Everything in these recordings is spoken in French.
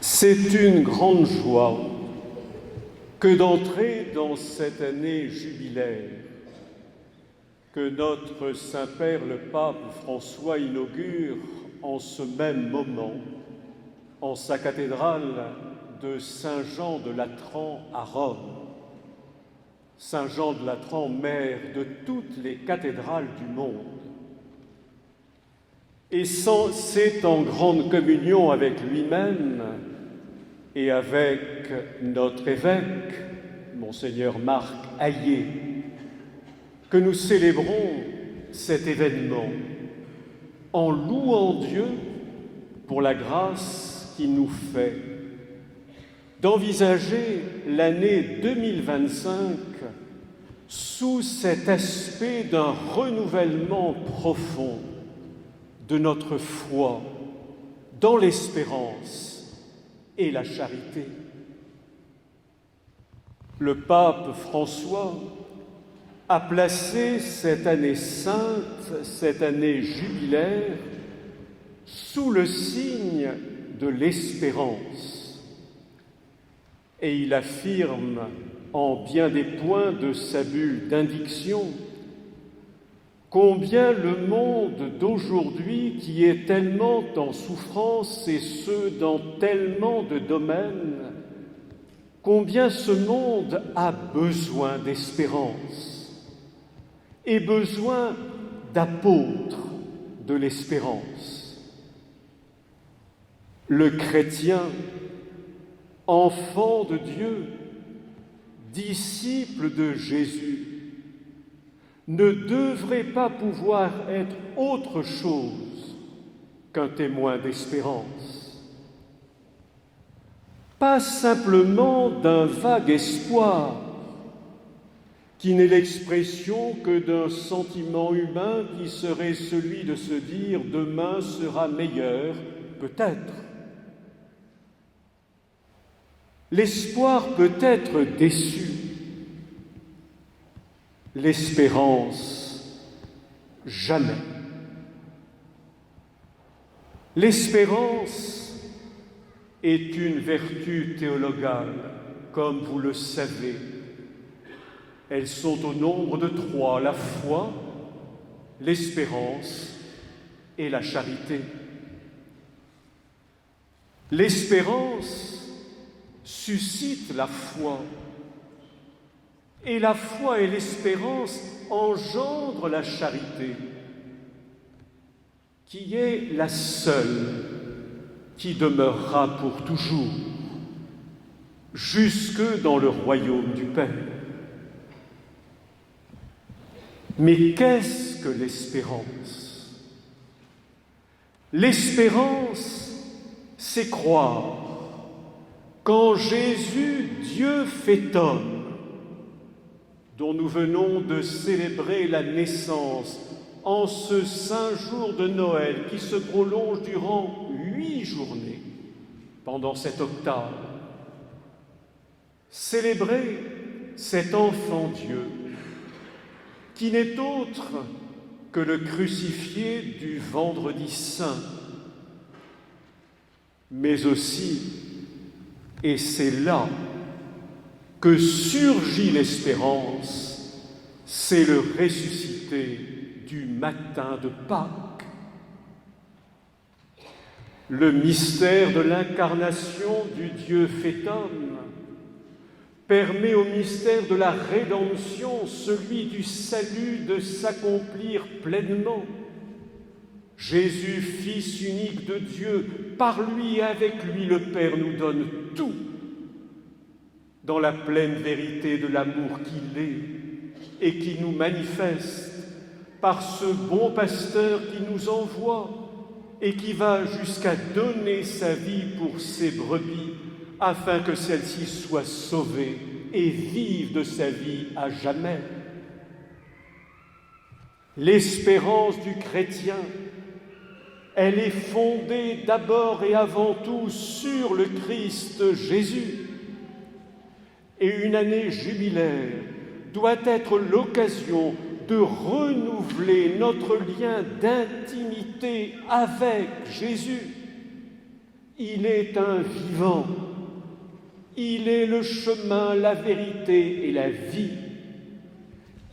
C'est une grande joie que d'entrer dans cette année jubilaire que notre Saint-Père le Pape François inaugure en ce même moment en sa cathédrale de Saint-Jean de Latran à Rome. Saint-Jean de Latran, maire de toutes les cathédrales du monde. Et c'est en grande communion avec lui-même et avec notre évêque, Monseigneur Marc Hayet, que nous célébrons cet événement en louant Dieu pour la grâce qu'il nous fait d'envisager l'année 2025 sous cet aspect d'un renouvellement profond de notre foi dans l'espérance et la charité. Le pape François a placé cette année sainte, cette année jubilaire, sous le signe de l'espérance. Et il affirme en bien des points de sa bulle d'indiction combien le monde d'aujourd'hui, qui est tellement en souffrance et ce dans tellement de domaines, combien ce monde a besoin d'espérance et besoin d'apôtres de l'espérance. Le chrétien, enfant de Dieu, disciple de Jésus, ne devrait pas pouvoir être autre chose qu'un témoin d'espérance. Pas simplement d'un vague espoir qui n'est l'expression que d'un sentiment humain qui serait celui de se dire « demain sera meilleur, peut-être ». L'espoir peut être déçu. L'espérance, jamais. L'espérance est une vertu théologale, comme vous le savez. Elles sont au nombre de 3, la foi, l'espérance et la charité. L'espérance suscite la foi. Et la foi et l'espérance engendrent la charité, qui est la seule qui demeurera pour toujours, jusque dans le royaume du Père. Mais qu'est-ce que l'espérance? L'espérance, c'est croire qu'en Jésus, Dieu fait homme, dont nous venons de célébrer la naissance en ce saint jour de Noël qui se prolonge durant 8 journées pendant cette octave. Célébrer cet enfant Dieu qui n'est autre que le crucifié du vendredi saint, mais aussi, et c'est là que surgit l'espérance, c'est le ressuscité du matin de Pâques. Le mystère de l'incarnation du Dieu fait homme permet au mystère de la rédemption, celui du salut, de s'accomplir pleinement. Jésus, Fils unique de Dieu, par lui et avec lui, le Père nous donne tout, dans la pleine vérité de l'amour qu'il est et qui nous manifeste par ce bon pasteur qui nous envoie et qui va jusqu'à donner sa vie pour ses brebis afin que celles-ci soient sauvées et vivent de sa vie à jamais. L'espérance du chrétien, elle est fondée d'abord et avant tout sur le Christ Jésus. Et une année jubilaire doit être l'occasion de renouveler notre lien d'intimité avec Jésus Il est un vivant. Il est le chemin, la vérité et la vie.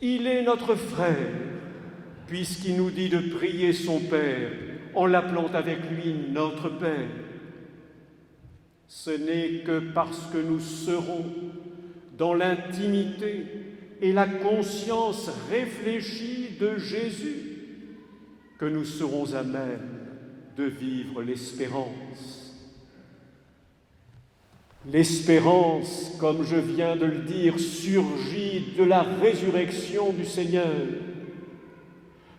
Il est notre frère, puisqu'il nous dit de prier son Père en l'appelant avec lui notre Père. Ce n'est que parce que nous serons dans l'intimité et la conscience réfléchie de Jésus que nous serons à même de vivre l'espérance. L'espérance, comme je viens de le dire, surgit de la résurrection du Seigneur.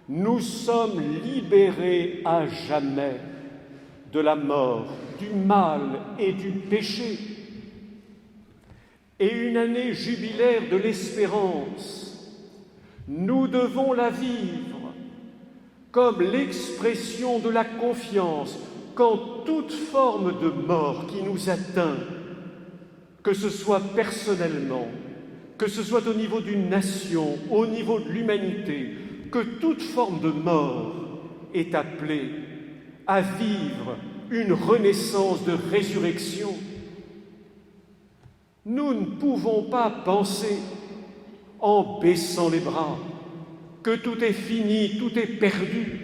Nous sommes libérés à jamais de la mort, du mal et du péché. Et une année jubilaire de l'espérance, nous devons la vivre comme l'expression de la confiance quand toute forme de mort qui nous atteint, que ce soit personnellement, que ce soit au niveau d'une nation, au niveau de l'humanité, que toute forme de mort est appelée à vivre une renaissance de résurrection. Nous ne pouvons pas penser, en baissant les bras, que tout est fini, tout est perdu.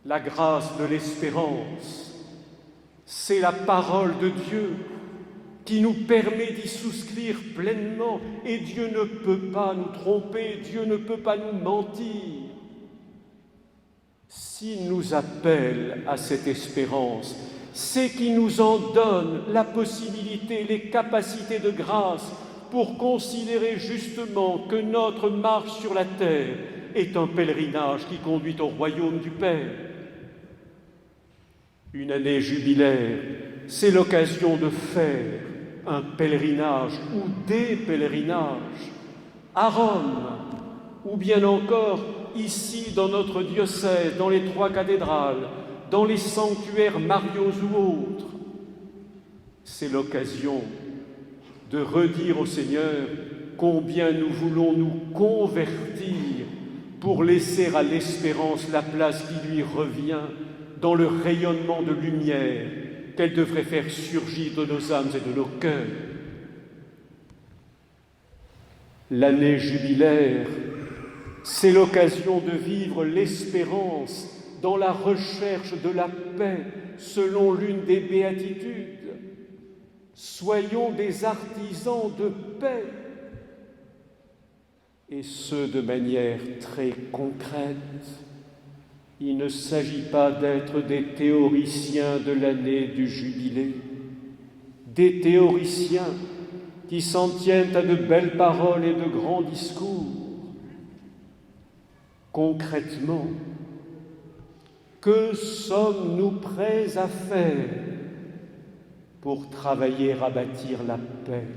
La grâce de l'espérance, c'est la parole de Dieu qui nous permet d'y souscrire pleinement. Et Dieu ne peut pas nous tromper, Dieu ne peut pas nous mentir. S'il nous appelle à cette espérance, c'est qu'il nous en donne la possibilité, les capacités de grâce pour considérer justement que notre marche sur la terre est un pèlerinage qui conduit au royaume du Père. Une année jubilaire, c'est l'occasion de faire un pèlerinage ou des pèlerinages à Rome, ou bien encore ici dans notre diocèse, dans les 3 cathédrales, dans les sanctuaires mariaux ou autres. C'est l'occasion de redire au Seigneur combien nous voulons nous convertir pour laisser à l'espérance la place qui lui revient dans le rayonnement de lumière qu'elle devrait faire surgir de nos âmes et de nos cœurs. L'année jubilaire, c'est l'occasion de vivre l'espérance dans la recherche de la paix selon l'une des béatitudes. Soyons des artisans de paix, et ce de manière très concrète. Il ne s'agit pas d'être des théoriciens de l'année du jubilé, des théoriciens qui s'en tiennent à de belles paroles et de grands discours. Concrètement, que sommes-nous prêts à faire pour travailler à bâtir la paix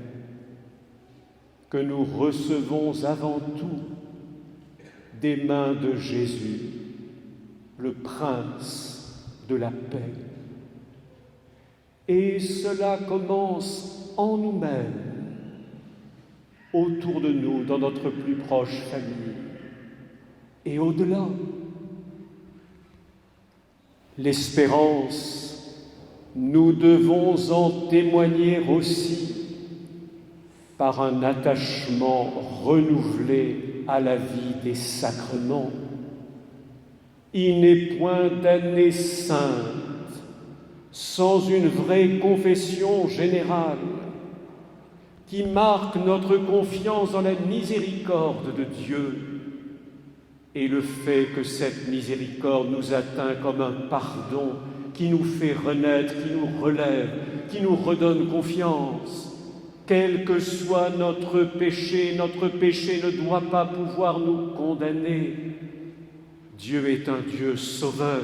que nous recevons avant tout des mains de Jésus, le Prince de la paix? Et cela commence en nous-mêmes, autour de nous, dans notre plus proche famille, et au-delà. L'espérance, nous devons en témoigner aussi par un attachement renouvelé à la vie des sacrements. Il n'est point d'année sainte sans une vraie confession générale qui marque notre confiance dans la miséricorde de Dieu et le fait que cette miséricorde nous atteint comme un pardon qui nous fait renaître, qui nous relève, qui nous redonne confiance. Quel que soit notre péché ne doit pas pouvoir nous condamner. Dieu est un Dieu sauveur.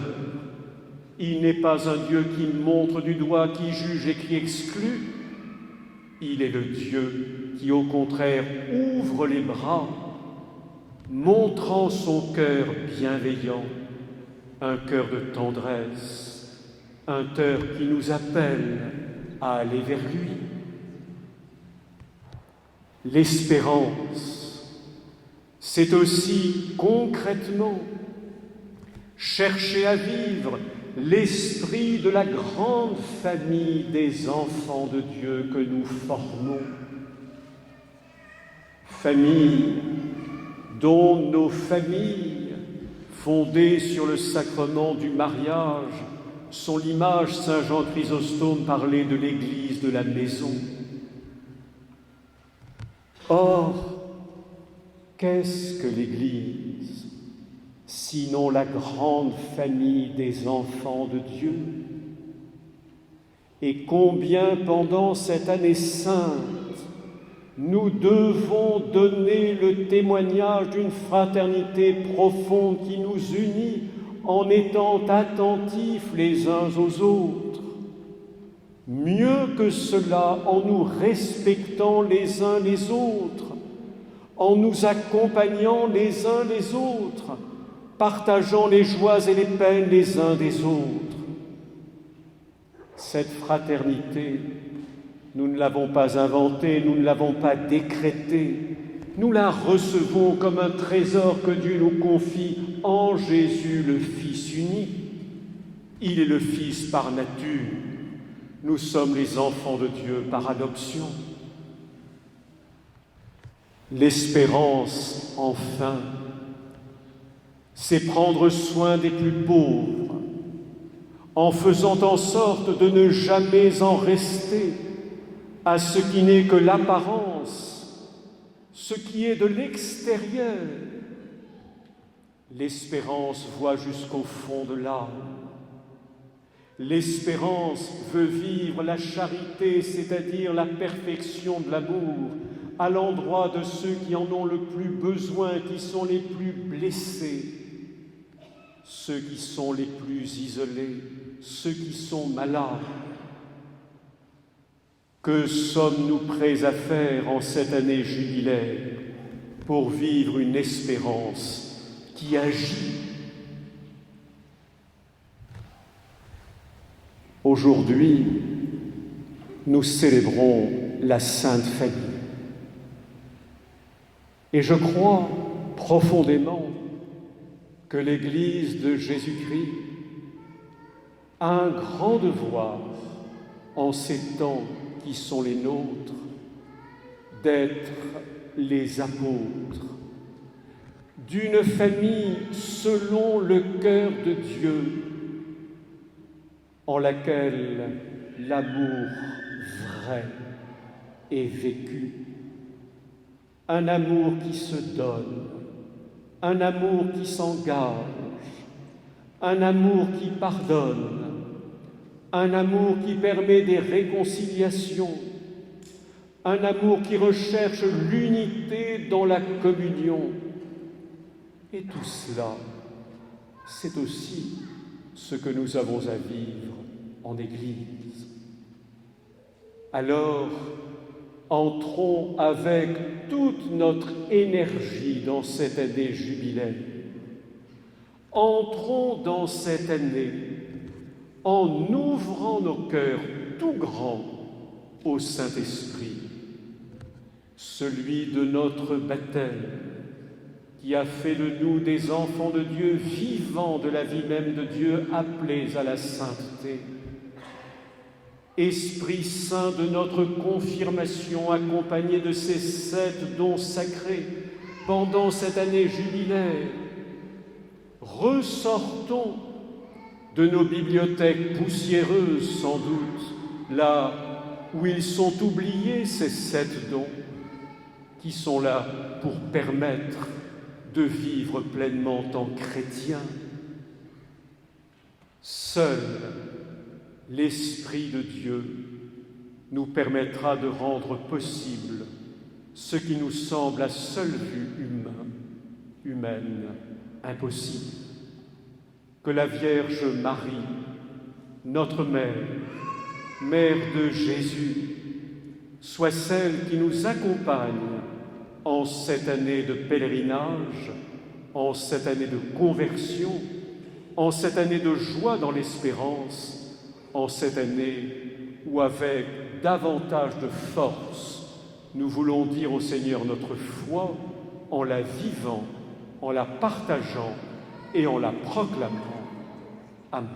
Il n'est pas un Dieu qui montre du doigt, qui juge et qui exclut. Il est le Dieu qui, au contraire, ouvre les bras, montrant son cœur bienveillant, un cœur de tendresse, un cœur qui nous appelle à aller vers lui. L'espérance, c'est aussi concrètement chercher à vivre l'esprit de la grande famille des enfants de Dieu que nous formons. Famille dont nos familles, fondées sur le sacrement du mariage, sont l'image, Saint Jean Chrysostome parlait de l'Église de la maison. Or, qu'est-ce que l'Église, sinon la grande famille des enfants de Dieu? Et combien pendant cette année sainte, nous devons donner le témoignage d'une fraternité profonde qui nous unit en étant attentifs les uns aux autres. Mieux que cela, en nous respectant les uns les autres, en nous accompagnant les uns les autres, partageant les joies et les peines les uns des autres. Cette fraternité, nous ne l'avons pas inventée, nous ne l'avons pas décrétée, nous la recevons comme un trésor que Dieu nous confie en Jésus, le Fils unique. Il est le Fils par nature, nous sommes les enfants de Dieu par adoption. L'espérance, enfin, c'est prendre soin des plus pauvres, en faisant en sorte de ne jamais en rester à ce qui n'est que l'apparence, ce qui est de l'extérieur. L'espérance voit jusqu'au fond de l'âme. L'espérance veut vivre la charité, c'est-à-dire la perfection de l'amour, à l'endroit de ceux qui en ont le plus besoin, qui sont les plus blessés, ceux qui sont les plus isolés, ceux qui sont malades. Que sommes-nous prêts à faire en cette année jubilaire pour vivre une espérance qui agit? Aujourd'hui, nous célébrons la Sainte Famille. Et je crois profondément que l'Église de Jésus-Christ a un grand devoir en ces temps qui sont les nôtres, d'être les apôtres d'une famille selon le cœur de Dieu, en laquelle l'amour vrai est vécu, un amour qui se donne, un amour qui s'engage, un amour qui pardonne, un amour qui permet des réconciliations, un amour qui recherche l'unité dans la communion. Et tout cela, c'est aussi ce que nous avons à vivre en Église. Alors, entrons avec toute notre énergie dans cette année jubilaire. Entrons dans cette année en ouvrant nos cœurs tout grands au Saint-Esprit, celui de notre baptême, qui a fait de nous des enfants de Dieu vivants de la vie même de Dieu, appelés à la sainteté. Esprit Saint de notre confirmation, accompagné de ces 7 dons sacrés pendant cette année jubilaire, ressortons de nos bibliothèques poussiéreuses, sans doute, là où ils sont oubliés, ces 7 dons, qui sont là pour permettre de vivre pleinement en chrétien. Seul l'Esprit de Dieu nous permettra de rendre possible ce qui nous semble à seule vue humaine, impossible. Que la Vierge Marie, notre Mère, Mère de Jésus, soit celle qui nous accompagne en cette année de pèlerinage, en cette année de conversion, en cette année de joie dans l'espérance, en cette année où, avec davantage de force, nous voulons dire au Seigneur notre foi en la vivant, en la partageant et en la proclamant. Amen.